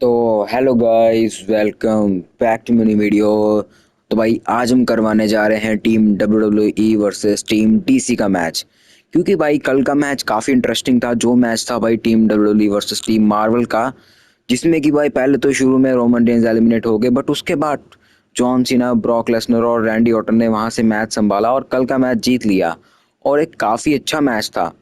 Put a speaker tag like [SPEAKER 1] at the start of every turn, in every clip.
[SPEAKER 1] तो hello guys, welcome back to mini video. तो भाई आज हम करवाने जा रहे हैं team WWE versus team TC का मैच। क्योंकि भाई कल का मैच काफ़ी इंटरेस्टिंग था। जो मैच था भाई team WWE versus team Marvel का, जिसमें कि भाई पहले तो शुरू में रोमन रेंज एलिमिनेट हो गए, बट उसके बाद जॉन सीना, ब्रॉक लेसनर और रैंडी ऑर्टन ने वहां से मैच संभाला और कल का मैच जीत लिया। और एक काफ़ी अच्छा मैच था।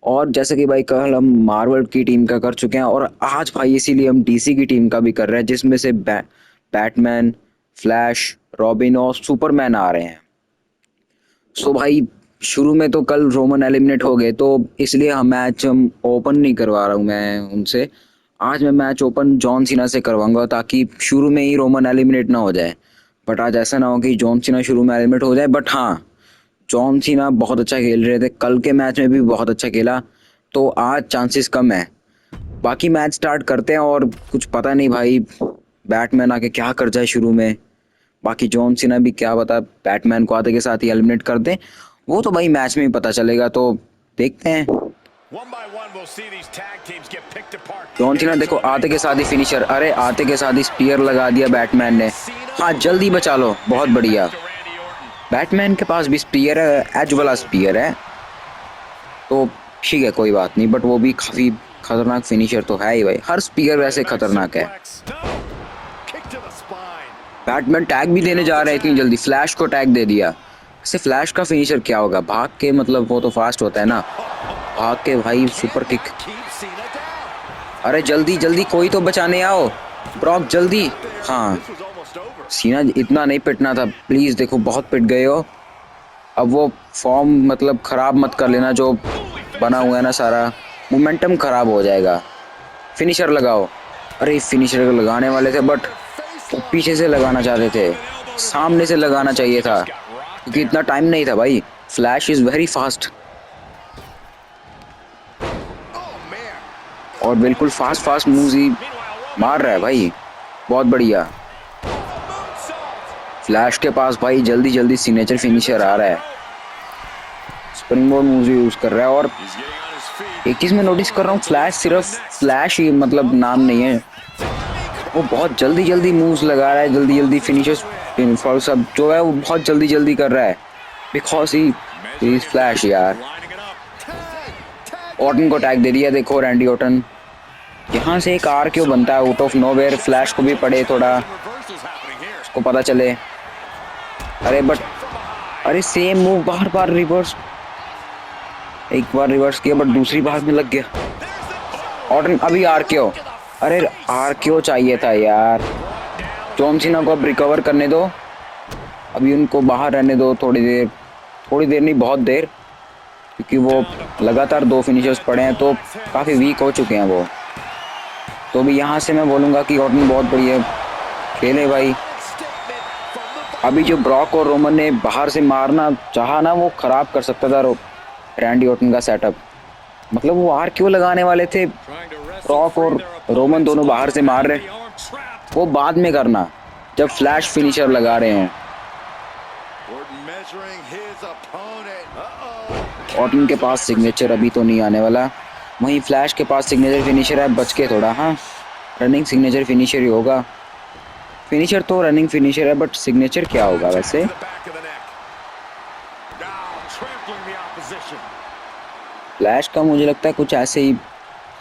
[SPEAKER 1] और जैसे कि भाई कल हम मार्वल की टीम का कर चुके हैं और आज भाई इसीलिए हम डीसी की टीम का भी कर रहे हैं, जिसमें से बैटमैन, फ्लैश, रॉबिन और सुपरमैन आ रहे हैं। सो भाई शुरू में तो कल रोमन एलिमिनेट हो गए, तो इसलिए हम ओपन नहीं करवा रहा हूँ मैं उनसे। आज मैं मैच ओपन जॉन सीना से करवाऊंगा, ताकि शुरू में ही रोमन एलिमिनेट ना हो जाए। बट आज ऐसा ना हो कि जॉन सीना शुरू में एलिमिनेट हो जाए। बट हाँ, जॉन सीना बहुत अच्छा खेल रहे थे, कल के मैच में भी बहुत अच्छा खेला, तो आज चांसेस कम है। बाकी मैच स्टार्ट करते हैं और कुछ पता नहीं भाई बैटमैन आके क्या कर जाए शुरू में। बाकी जॉन सीना भी क्या बता बैटमैन को आते के साथ ही एलिमिनेट कर दे, वो तो भाई मैच में ही पता चलेगा। तो देखते हैं। जॉन सीना देखो आते के साथ ही फिनिशर, अरे आते के साथ ही स्पीयर लगा दिया बैटमैन ने। हाँ जल्दी बचा लो, बहुत बढ़िया। बैटमैन के पास भी स्पीयर है, एज वाला स्पीयर है, तो ठीक है कोई बात नहीं। बट वो भी काफी खतरनाक फिनिशर तो है ही भाई, हर स्पीयर वैसे खतरनाक है। बैटमैन टैग भी देने जा रहे हैं इतनी जल्दी, फ्लैश को टैग दे दिया। इससे फ्लैश का फिनिशर क्या होगा, भाग के, मतलब वो तो फास्ट होता है ना, भाग के भाई सुपर किक। अरे जल्दी जल्दी कोई तो बचाने आओ, ब्रॉक जल्दी। हाँ, सीना इतना नहीं पिटना था प्लीज, देखो बहुत पिट गए हो। अब वो फॉर्म मतलब खराब मत कर लेना, जो बना हुआ है ना सारा मोमेंटम खराब हो जाएगा। फिनिशर लगाओ। अरे फिनिशर लगाने वाले थे, बट वो पीछे से लगाना चाहते थे, सामने से लगाना चाहिए था, क्योंकि इतना टाइम नहीं था भाई। फ्लैश इज वेरी फास्ट और बिल्कुल फास्ट फास्ट मूव्स ही मार रहा है भाई, बहुत बढ़िया। फ्लैश के पास भाई जल्दी जल्दी सिग्नेचर फिनिशर आ रहा है, स्प्रिंग बोर्ड मूव यूज कर रहा है। और एक चीज मैं नोटिस कर रहा हूँ, फ्लैश सिर्फ फ्लैश ही मतलब नाम नहीं है, वो बहुत जल्दी जल्दी मूव्स लगा रहा है, जल्दी जल्दी फिनिशर्स सब जो है वो बहुत जल्दी जल्दी कर रहा है, बिकॉज ही इज फ्लैश यार। ऑर्टन को टैग दे दिया, देखो रैंडी ऑर्टन। यहाँ से एक आर क्यों बनता है आउट ऑफ नोवेयर, फ्लैश को भी पड़े थोड़ा, उसको पता चले। अरे बट अरे सेम मूव बार बार रिवर्स, एक बार रिवर्स किया बट दूसरी बार में लग गया। ऑर्टन अभी आर क्यों, अरे आर क्यों चाहिए था यार। जॉन सीना को अब रिकवर करने दो, अभी उनको बाहर रहने दो थोड़ी देर, थोड़ी देर नहीं बहुत देर, क्योंकि वो लगातार दो फिनिशर्स पड़े हैं तो काफ़ी वीक हो चुके हैं वो। तो भी यहाँ से मैं बोलूँगा कि ऑर्टन बहुत बढ़िया खेले भाई। अभी जो ब्रॉक और रोमन ने बाहर से मारना चाहा ना, वो खराब कर सकता था रैंडी ऑर्टन का सेटअप। मतलब वो आर क्यों लगाने वाले थे, ब्रॉक और रोमन दोनों बाहर से मार रहे, वो बाद में करना जब फ्लैश फिनिशर लगा रहे हैं। ऑर्टन के पास सिग्नेचर अभी तो नहीं आने वाला, वहीं फ्लैश के पास सिग्नेचर फिनिशर है, बच के थोड़ा। हाँ रनिंग सिग्नेचर फिनिशर ही होगा, फिनिशर तो रनिंग फिनिशर है, बट सिग्नेचर क्या होगा वैसे। फ्लैश का मुझे लगता है कुछ ऐसे ही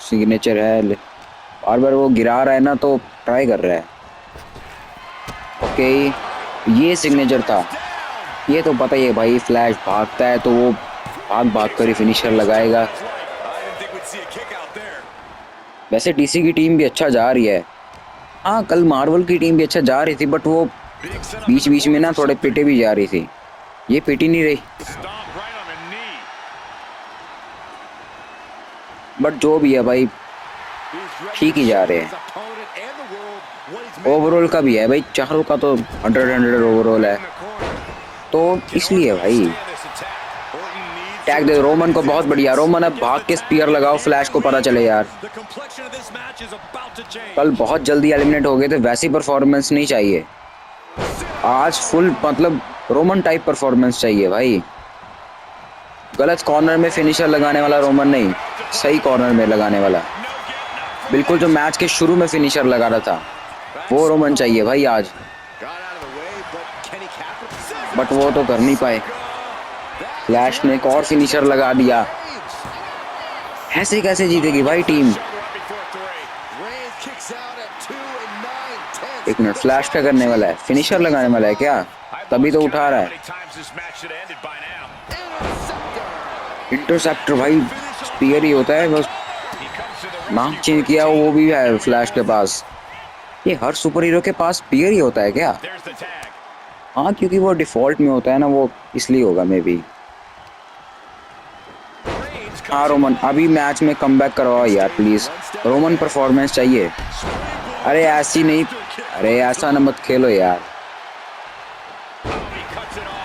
[SPEAKER 1] सिग्नेचर है, बार बार वो गिरा रहा है ना, तो ट्राई कर रहा है। ओके ये सिग्नेचर था, ये तो पता ही है भाई, फ्लैश भागता है तो वो भाग भाग कर ही फिनिशर लगाएगा। वैसे डीसी की टीम भी अच्छा जा रही है। हाँ कल मार्वल की टीम भी अच्छा जा रही थी, बट वो बीच बीच में ना थोड़े पिटे भी जा रही थी, ये पिटी नहीं रही। बट जो भी है भाई ठीक ही जा रहे हैं। ओवरऑल का भी है भाई, चारों का तो 100 ओवरऑल है, तो इसलिए भाई टैग दे रोमन को, बहुत बढ़िया। रोमन अब भाग के स्पीयर लगाओ, फ्लैश को पता चले यार। कल बहुत जल्दी एलिमिनेट हो गए थे, वैसी परफॉर्मेंस नहीं चाहिए आज, फुल मतलब रोमन टाइप परफॉर्मेंस चाहिए भाई। गलत कॉर्नर में फिनिशर लगाने वाला रोमन नहीं, सही कॉर्नर में लगाने वाला। बिल्कुल जो मैच के शुरू में फिनिशर लगा रहा था वो रोमन चाहिए भाई आज, बट वो तो कर नहीं पाए। फ्लैश ने एक और फिनिशर लगा दिया। ऐसे कैसे जीतेगी भाई टीम? एक मिनट, फ्लैश क्या करने वाला है? फिनिशर लगाने वाला है क्या? तभी तो उठा रहा है। इंटरसेप्टर भाई स्पीयर ही होता है, बस नाम चेंज किया वो भी है फ्लैश के पास। ये हर सुपर हीरो के पास स्पीयर ही होता है क्या? हाँ, क्योंकि वो डिफॉल्ट में होता है ना, वो इसलिए होगा मे बी। हाँ रोमन, अभी मैच में कमबैक करवाओ यार प्लीज, रोमन परफॉर्मेंस चाहिए। अरे ऐसी नहीं, अरे ऐसा न मत खेलो यार।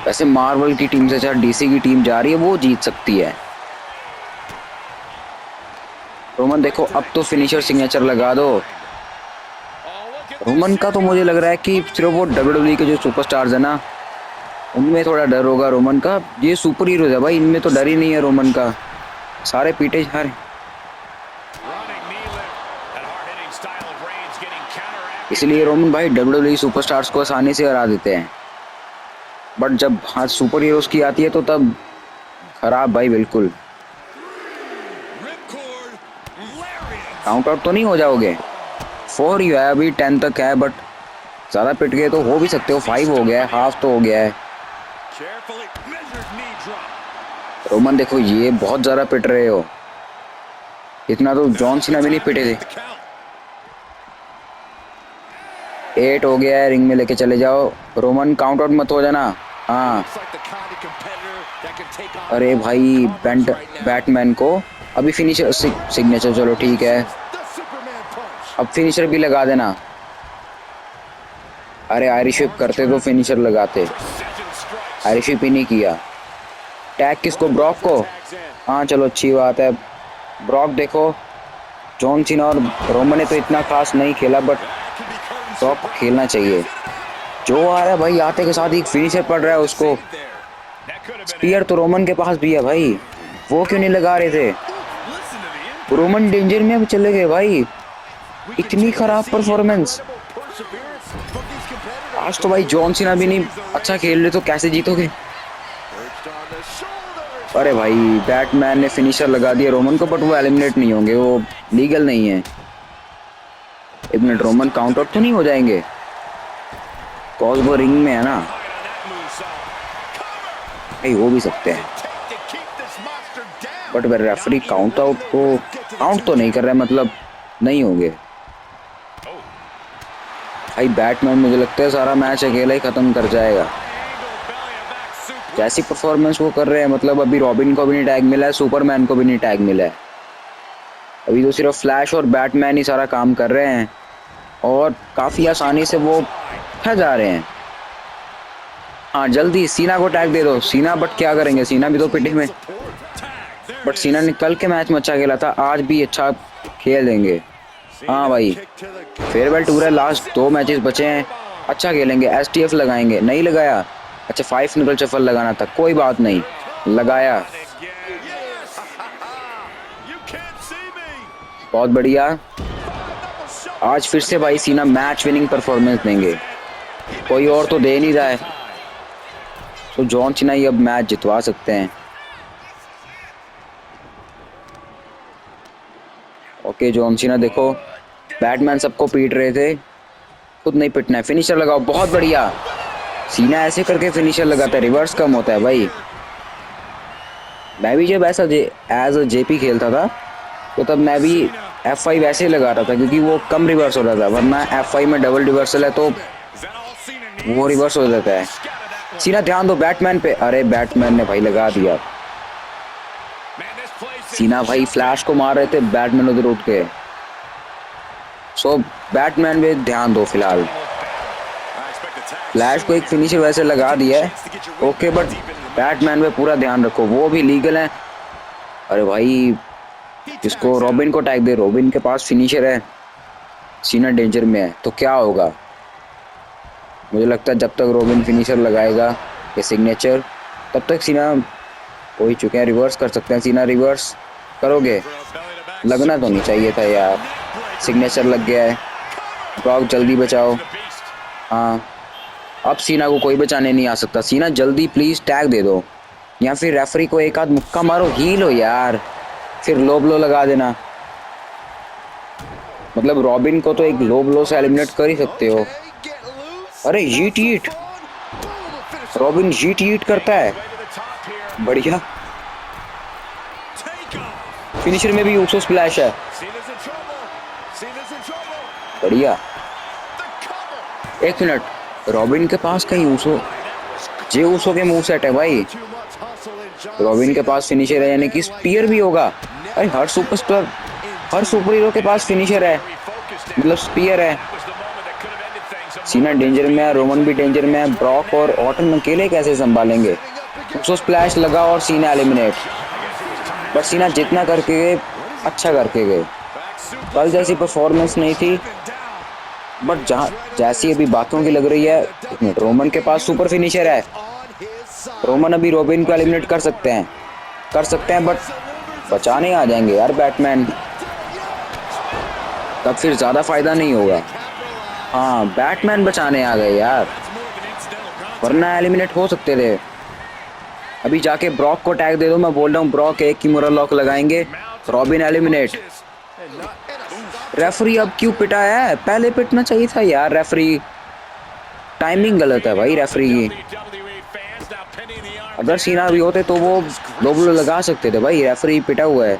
[SPEAKER 1] वैसे मार्वल की टीम से चाहे डीसी की टीम जा रही है वो जीत सकती है। रोमन देखो, अब तो फिनिशर सिग्नेचर लगा दो। रोमन का तो मुझे लग रहा है कि सिर्फ वो डब्ल्यूडब्ल्यूई के जो सुपरस्टार्स है ना, उनमें थोड़ा डर होगा रोमन का। ये सुपर हीरोज है भाई, इनमें तो डर ही नहीं है रोमन का, सारे पीटे जा रहे। इसलिए रोमन भाई डब्ल्यूडब्ल्यूई सुपरस्टार्स को आसानी से हरा देते हैं, बट जब हाथ सुपर हीरोज की आती है तो तब खराब भाई बिल्कुल। काउंट आउट तो नहीं हो जाओगे? 4 ही है अभी, 10 तक है, बट ज़्यादा पिट गए तो हो भी सकते हो। 5 हो गया है, हाफ तो हो गया है। रोमन देखो, ये बहुत ज़्यादा पिट रहे हो, इतना तो जॉन सीना भी नहीं पिटे थे। 8 हो गया है, रिंग में लेके चले जाओ। रोमन काउंट आउट मत हो जाना। हाँ अरे भाई बैटमैन को अभी फिनिशर सिग्नेचर, चलो ठीक है, अब फिनिशर भी लगा देना। अरे आयरिश व्हिप करते तो फिनिशर लगाते, आयरिश व्हिप ही नहीं किया। टैग किसको? ब्रॉक को? हाँ चलो अच्छी बात है। ब्रॉक देखो, जॉन सीना और रोमन ने तो इतना खास नहीं खेला, बट ब्रॉक को खेलना चाहिए। जो आ रहा है भाई, आते के साथ ही फिनिशर पड़ रहा है उसको। स्पीयर तो रोमन के पास भी है भाई, वो क्यों नहीं लगा रहे थे? रोमन डेंजर में अब चले गए भाई, इतनी खराब परफॉर्मेंस। आज तो भाई जॉन सीना भी नहीं अच्छा खेल रहे, तो कैसे जीतोगे? अरे भाई बैटमैन ने फिनिशर लगा दिया रोमन को, बट वो एलिमिनेट नहीं होंगे, वो लीगल नहीं है। एक मिनट, रोमन काउंट आउट तो नहीं हो जाएंगे? कॉज वो रिंग में है ना भाई, हो भी सकते हैं, बट रेफरी काउंट आउट को काउंट तो नहीं कर रहा है, मतलब नहीं होंगे भाई। बैटमैन मुझे लगता है सारा मैच अकेला ही खत्म कर जाएगा, जैसी परफॉर्मेंस वो कर रहे हैं। मतलब अभी रॉबिन को भी नहीं टैग मिला है, सुपरमैन को भी नहीं टैग मिला है, अभी तो सिर्फ फ्लैश और बैटमैन ही सारा काम कर रहे हैं, और काफ़ी आसानी से वो फंस जा रहे हैं। हाँ जल्दी सीना को टैग दे दो। सीना, बट क्या करेंगे, सीना भी तो पिटे में, बट सीना ने कल के मैच में अच्छा खेला था, आज भी अच्छा खेल देंगे। हाँ भाई, फेयरवेल टूर है, लास्ट 2 मैचेस बचे हैं, अच्छा खेलेंगे। STF लगाएंगे, नहीं लगाया, अच्छा 5 निकल शफल लगाना था, कोई बात नहीं, लगाया, बहुत बढ़िया। आज फिर से भाई सीना मैच विनिंग परफॉर्मेंस देंगे, कोई और तो दे नहीं रहा है, तो जॉन सीना ही अब मैच जितवा सकते हैं। ओके जॉन सीना देखो, बैटमैन सबको पीट रहे थे, खुद नहीं पिटना है, फिनिशर लगाओ, बहुत बढ़िया। सीना ऐसे करके फिनिशर लगाता है, रिवर्स कम होता है भाई। मैं भी जब ऐसा एज अ JP खेलता था, तो तब मैं भी F5 ऐसे ही लगाता था, क्योंकि वो कम रिवर्स हो रहा था, वरना F5 में डबल रिवर्सल है तो वो रिवर्स हो जाता है। सीना ध्यान दो बैटमैन पे, अरे बैटमैन ने भाई लगा दिया। सीना भाई फ्लैश को मार रहे थे, बैटमैन उधर उठ के, सो बैटमैन पे ध्यान दो फिलहाल। फ्लैश को एक फिनिशर वैसे लगा दिया है, ओके, बट बैटमैन पे पूरा ध्यान रखो, वो भी लीगल है। अरे भाई इसको रॉबिन को टैग दे, रॉबिन के पास फिनिशर है, सीना डेंजर में है, तो क्या होगा? मुझे लगता है जब तक रॉबिन फिनिशर लगाएगा ये सिग्नेचर, तब तक सीना हो ही चुके हैं, रिवर्स कर सकते हैं। सीना रिवर्स करोगे? लगना तो नहीं चाहिए था यार, सिग्नेचर लग गया है। ब्रॉक जल्दी बचाओ। हाँ, अब सीना को कोई बचाने नहीं आ सकता। सीना जल्दी प्लीज टैग दे दो, या फिर रेफरी को एक आध मुक्का मारो, हील हो यार, फिर लो ब्लो लगा देना। मतलब रॉबिन को तो एक लो ब्लो से एलिमिनेट कर ही सकते हो। अरे yeet yeet, robin yeet yeet करता है, बढ़िया। फिनिशर में भी ऊसो स्प्लैश है, बढ़िया। एक मिनट, रॉबिन के पास कहीं ऊसो, जे ऊसो के मूव सेट है भाई। रॉबिन के पास फिनिशर है, यानी कि स्पीयर भी होगा। अरे हर सुपरस्टार, हर सुपर हीरो के पास फिनिशर है, मतलब स्पीयर है। सीना डेंजर में है, रोमन भी डेंजर में है, ब्रॉक और ऑटन अकेले कैसे संभालेंगे। ऊसो स्प्लैश लगा और सीना एलिमिनेट। बट सीना जितना करके गए, अच्छा करके गए। कल जैसी परफॉर्मेंस नहीं थी, बट जहाँ जैसी अभी बाकियों की लग रही है। एक मिनट, रोमन के पास सुपर फिनिशर है। रोमन अभी रॉबिन को एलिमिनेट कर सकते हैं, बट बचाने आ जाएंगे यार बैटमैन, तब फिर ज्यादा फायदा नहीं होगा। हाँ, बैटमैन बचाने आ गए यार, वरना एलिमिनेट हो सकते थे। अभी जाके ब्रॉक को टैग दे दो, मैं बोल रहा हूँ ब्रॉक एक की मुरल लॉक लगाएंगे, रॉबिन एलिमिनेट। रेफरी अब क्यों पिटा है, पहले पिटना चाहिए था यार। रेफरी टाइमिंग गलत है भाई रेफरी की। अगर सीना भी होते तो वो लो ब्लो लगा सकते थे भाई, रेफरी पिटा हुआ है,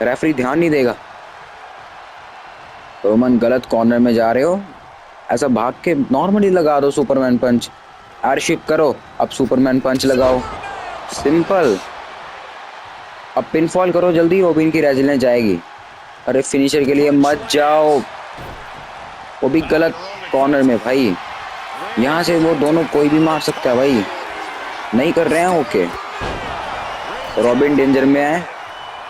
[SPEAKER 1] रेफरी ध्यान नहीं देगा। रोमन गलत कॉर्नर में जा रहे हो, ऐसा भाग के नॉर्मली लगा दो सुपरमैन पंच। एयरशिप करो, अब सुपरमैन पंच लगाओ, सिंपल। अब पिनफॉल करो जल्दी, रॉबिन की रेजिलेंस जाएगी। अरे फिनिशर के लिए मत जाओ, वो भी गलत कॉर्नर में भाई। यहाँ से वो दोनों कोई भी मार सकता है भाई, नहीं कर रहे हैं। ओके, रॉबिन डेंजर में है,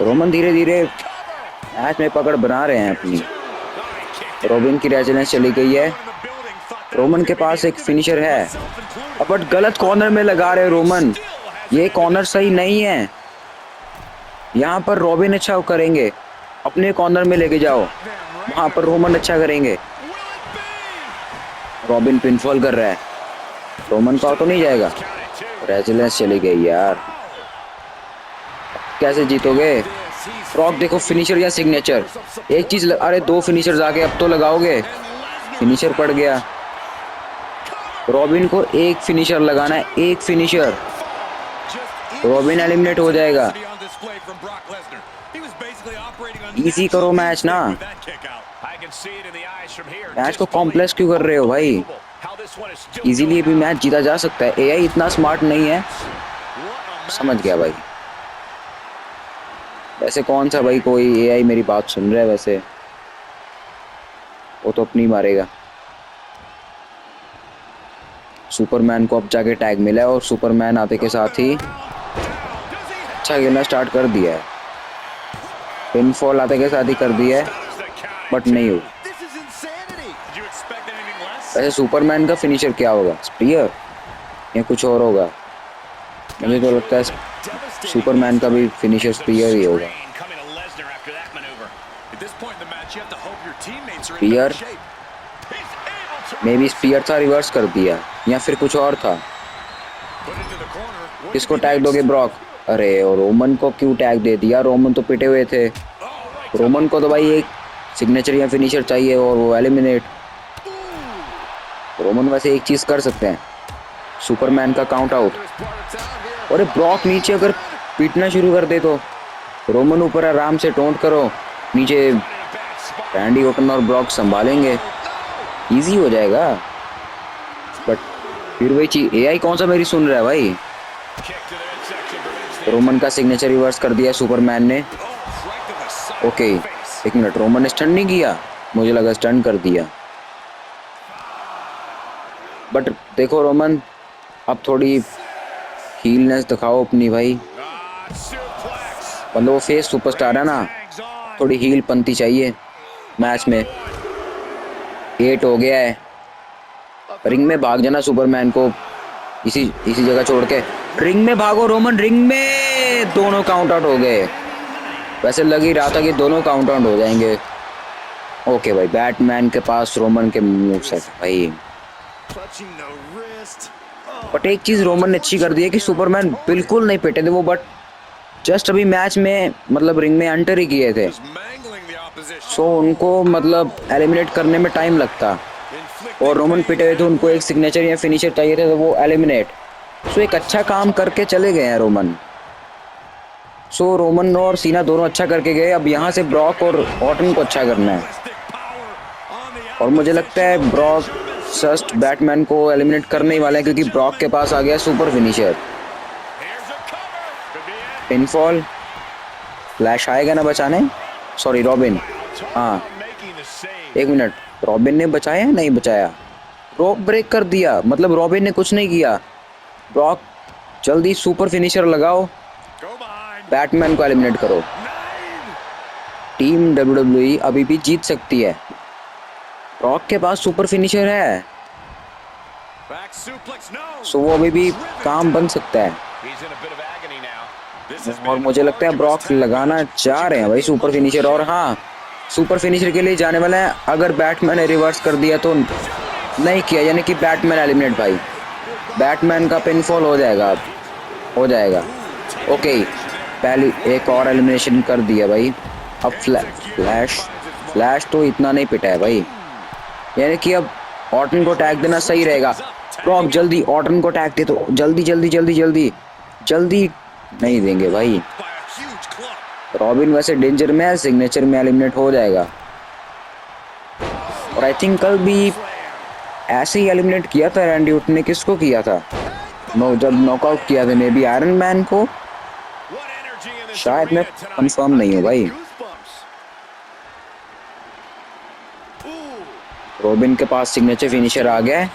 [SPEAKER 1] रोमन धीरे धीरे मैच में पकड़ बना रहे हैं अपनी। रॉबिन की रेजिलेंस चली गई है, रोमन के पास एक फिनिशर है, बट गलत कॉर्नर में लगा रहे रोमन, ये कॉर्नर सही नहीं है। यहाँ पर रॉबिन अच्छा करेंगे, अपने कॉर्नर में लेके जाओ, वहां पर रोमन अच्छा करेंगे। रॉबिन पिनफॉल कर रहा है, रोमन का तो नहीं जाएगा, रेजिलेंस चली गई यार, कैसे जीतोगे। ब्रॉक देखो, फिनिशर या सिग्नेचर, एक चीज अरे दो फिनिशर आके अब तो लगाओगे, फिनिशर पड़ गया। रॉबिन को एक फिनिशर लगाना है, एक फिनिशर, रॉबिन एलिमिनेट हो जाएगा। इजी करो मैच ना, मैच को कॉम्प्लेक्स क्यों कर रहे हो भाई। इजीली भी मैच जीता जा सकता है, एआई इतना स्मार्ट नहीं है। समझ गया भाई। वैसे कौन सा भाई कोई एआई मेरी बात सुन रहा है, वैसे वो तो अपनी मारेगा। सुपरमैन को अब जाके टैग मिला है और सुपरमैन आते के साथ ही अच्छा खेलना स्टार्ट कर दिया है। पिनफॉल आते के साथ ही कर दिया है, बट नहीं हुई। वैसे सुपरमैन का फिनिशर क्या होगा, स्पीयर या कुछ और होगा। मुझे तो लगता है सुपरमैन का भी फिनिशर स्पीयर ही होगा। स्पीयर, मे बी स्पीयर था, रिवर्स कर दिया, या फिर कुछ और था। किसको टैग दोगे, ब्रॉक। अरे और रोमन को क्यों टैग दे दिया, रोमन तो पिटे हुए थे। रोमन को तो भाई एक सिग्नेचर या फिनिशर चाहिए और वो एलिमिनेट। रोमन वैसे एक चीज कर सकते हैं, सुपरमैन का काउंट आउट। और ब्रॉक नीचे अगर पीटना शुरू कर दे तो रोमन ऊपर आराम से टोंट करो, नीचे रैंडी ऑर्टन और ब्रॉक संभालेंगे, इजी हो जाएगा। बट फिर वही चीज, एआई कौन सा मेरी सुन रहा है भाई। रोमन का सिग्नेचर रिवर्स कर दिया सुपरमैन ने। ओके, एक मिनट, रोमन ने स्टन नहीं किया, मुझे लगा स्टन कर दिया। बट देखो रोमन, अब थोड़ी हीलनेस दिखाओ अपनी भाई, मतलब वो फेस सुपरस्टार है ना, थोड़ी हील पंती चाहिए मैच में। 8 हो गया है, रिंग में भाग जाना सुपरमैन को, इसी जगह छोड़ के रिंग में भागो रोमन, रिंग में। दोनों काउंट आउट हो गए, वैसे लग ही रहा था कि दोनों काउंट आउट हो जाएंगे, ओके भाई, बैटमैन के पास रोमन के मूव सेट भाई। बट एक चीज रोमन ने अच्छी कर दी है कि सुपरमैन बिल्कुल नहीं पिटे थे वो, बट जस्ट अभी मैच में मतलब रिंग में एंटर ही किए थे, सो उनको मतलब एलिमिनेट करने में टाइम लगता, और रोमन पिटे हुए थे, उनको एक सिग्नेचर या फिनिशर चाहिए था तो वो एलिमिनेट। सो एक अच्छा काम करके चले गए हैं रोमन। सो रोमन और सीना दोनों अच्छा करके गए, अब यहाँ से ब्रॉक और ऑर्टन को अच्छा करना है, और मुझे लगता है ब्रॉक जस्ट बैटमैन को एलिमिनेट करने ही वाले हैं, क्योंकि ब्रॉक के पास आ गया सुपर फिनिशर। पिनफॉल, फ्लैश आएगा ना बचाने, सॉरी रॉबिन, हाँ एक मिनट, रॉबिन ने बचाया नहीं बचाया, ब्रॉक ब्रेक कर दिया, मतलब रॉबिन ने कुछ नहीं किया। ब्रॉक जल्दी सुपर फिनिशर लगाओ, बैटमैन को एलिमिनेट करो, टीम WWE अभी भी जीत सकती है। ब्रॉक के पास सुपर फिनिशर है, सो वो अभी भी काम बन सकता है, और मुझे लगता है ब्रॉक लगाना चाह रहे हैं भाई सुपर फिनिशर, और हाँ सुपर फिनिशर के लिए जाने वाला है। अगर बैटमैन ने रिवर्स कर दिया तो नहीं किया, यानी कि बैटमैन एलिमिनेट भाई, बैटमैन का पिनफॉल हो जाएगा, अब हो जाएगा। ओके, पहली एक और एलिमिनेशन कर दिया भाई। अब फ्लैश तो इतना नहीं पिटा है भाई, यानी कि अब ऑर्टन को टैग देना सही रहेगा। ब्रॉक जल्दी ऑर्टन को टैग दे, तो जल्दी जल्दी जल्दी जल्दी जल्दी नहीं देंगे भाई। रॉबिन वैसे डेंजर में है, सिग्नेचर में एलिमिनेट हो जाएगा, और आई थिंक कल भी ऐसे ही एलिमिनेट किया था रैंडी ऑर्टन ने, किसको किया था, जब नॉकआउट किया था मे बी आयरन मैन को, शायद, मैं कंफर्म नहीं हूँ भाई। रॉबिन के पास सिग्नेचर फिनिशर आ गया है,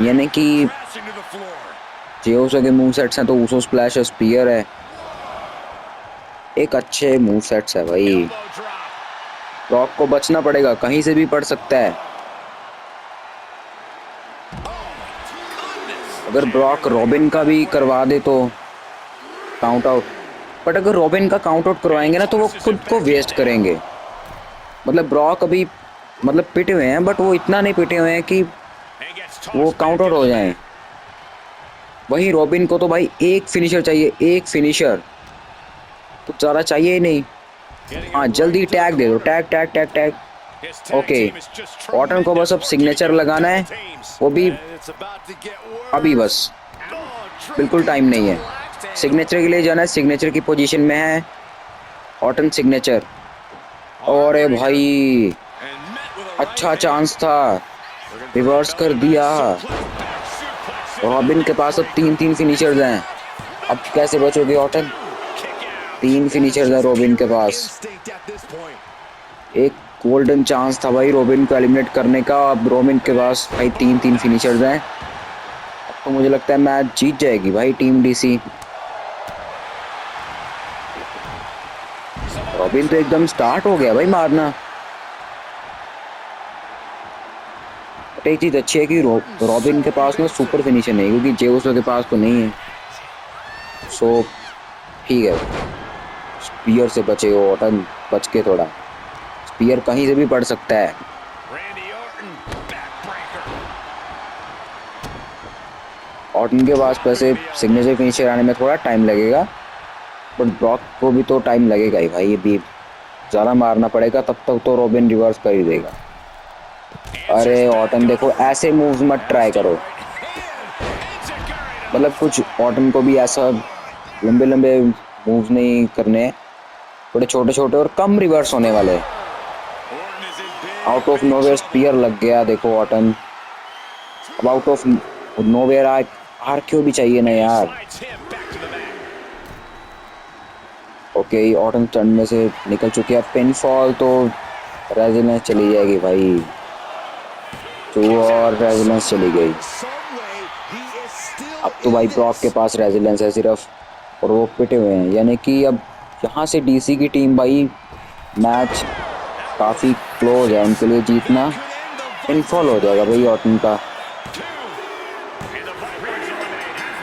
[SPEAKER 1] यानी कि जेओसो के मूव सेट्स हैं तो ऊसो स्प्लैश स्पीयर है, एक अच्छे मूव सेट्स है भाई। ब्रॉक को बचना पड़ेगा, कहीं से भी पड़ सकता है। अगर ब्रॉक रॉबिन का भी करवा दे तो काउंट आउट, बट अगर रॉबिन का काउंट आउट करवाएंगे ना तो वो खुद को वेस्ट करेंगे। मतलब ब्रॉक अभी मतलब पिटे हुए हैं, बट वो इतना नहीं पिटे हुए हैं कि वो काउंट आउट हो जाएं। वहीं रॉबिन को तो भाई एक फिनिशर चाहिए, एक फिनिशर, तो ज़्यादा चाहिए ही नहीं। हाँ जल्दी टैग दे दो, tag tag tag tag. Okay, Orton को बस अब सिग्नेचर लगाना है, वो भी अभी बस, बिल्कुल टाइम नहीं है, सिग्नेचर के लिए जाना है, सिग्नेचर की पोजीशन में है ऑर्टन सिग्नेचर। और भाई अच्छा चांस था, रिवर्स कर दिया। रॉबिन के पास अब तीन फिनिशर्स हैं, अब कैसे बचोगे ऑर्टन, 3 फिनिशर्स हैं रॉबिन के पास। एक गोल्डन चांस था भाई रॉबिन को एलिमिनेट करने का, अब रॉबिन के पास भाई 3 फिनिशर्स हैं, अब तो मुझे लगता है मैच जीत जाएगी भाई टीम DC। रॉबिन तो एकदम स्टार्ट हो गया भाई मारना। एक चीज अच्छी है कि रॉबिन के पास ना सुपर फिनिशर नहीं, क्योंकि जेउसो के पास तो नहीं है, सो ठीक है। स्पीयर से बचे हो ऑर्टन, बच के थोड़ा, स्पीयर कहीं से भी पड़ सकता है। ऑर्टन के पास वैसे सिग्नेचर फिनिशर आने में थोड़ा टाइम लगेगा, बट ब्रॉक को भी तो टाइम लगेगा ही भाई, ये भी ज़्यादा मारना पड़ेगा, तब तक तो रॉबिन रिवर्स कर ही देगा। अरे ऑर्टन देखो, ऐसे मूव्स मत ट्राई करो, मतलब कुछ ऑर्टन को भी ऐसा लंबे लंबे मूव्स नहीं करने, थोड़े छोटे छोटे और कम रिवर्स होने वाले। आउट ऑफ नोवेयर स्पीयर लग गया देखो ऑर्टन, अब आउट ऑफ नोवेयर आर क्यों भी चाहिए ना यार। ओके, ऑर्टन टर्न में से निकल चुके हैं, पिनफॉल तो रेजिलेंस चली जाएगी भाई, तो और रेजिलेंस चली गई। अब तो भाई ब्रॉक के पास रेजिलेंस है सिर्फ, और वो पिटे हुए हैं, यानी कि अब यहाँ से DC की टीम भाई मैच काफ़ी क्लोज है उनके लिए जीतना, पिनफॉल हो जाएगा भाई ऑर्टन का।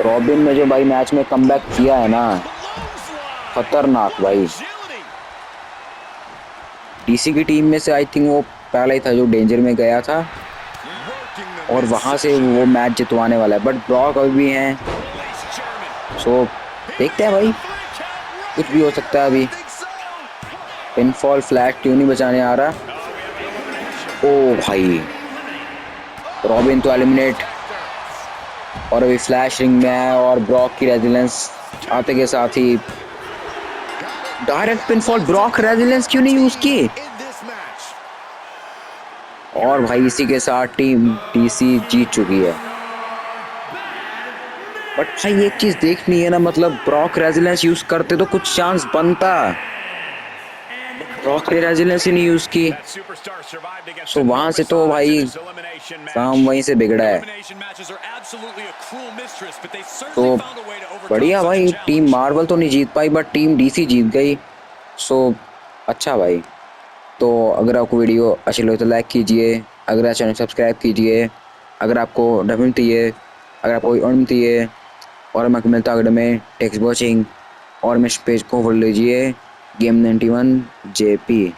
[SPEAKER 1] रॉबिन ने जो भाई मैच में कमबैक किया है ना, खतरनाक भाई। डीसी की टीम में से आई थिंक वो पहला ही था जो डेंजर में गया था और वहां से वो मैच जितवाने वाला है, बट ब्रॉक अभी भी हैं। सो देखते हैं भाई, कुछ भी हो सकता है अभी। पिनफॉल फ्लैग क्यों नहीं बचाने आ रहा? ओ भाई, रॉबिन तो एलिमिनेट और अभी फ्लैश रिंग में है और ब्रॉक की रेजिलेंस आते के साथ ही डायरेक्ट पिनफॉल। ब्रॉक रेजिलेंस क्यों नहीं यूज की? और भाई इसी के साथ टीम डीसी जीत चुकी है। बट भाई एक चीज देखनी है ना, मतलब ब्रॉक रेजिलेंस यूज करते तो कुछ चांस बनता, ब्रॉक ने रेजिलेंस ही नहीं यूज की। सो वहां से तो भाई काम वहीं से बिगड़ा है। तो बढ़िया भाई, टीम मार्वल तो नहीं जीत पाई बट टीम डीसी जीत गई। सो अच्छा भाई। तो अगर आपको वीडियो अच्छी लगे तो लाइक कीजिए, अगर चैनल सब्सक्राइब कीजिए, अगर आपको डबिंग चाहिए, अगर आपको अर्न चाहिए, और मैं मिलता अगर में टेक्स्ट वॉचिंग और मैं पेज को फॉलो लीजिए गेम 91 JP।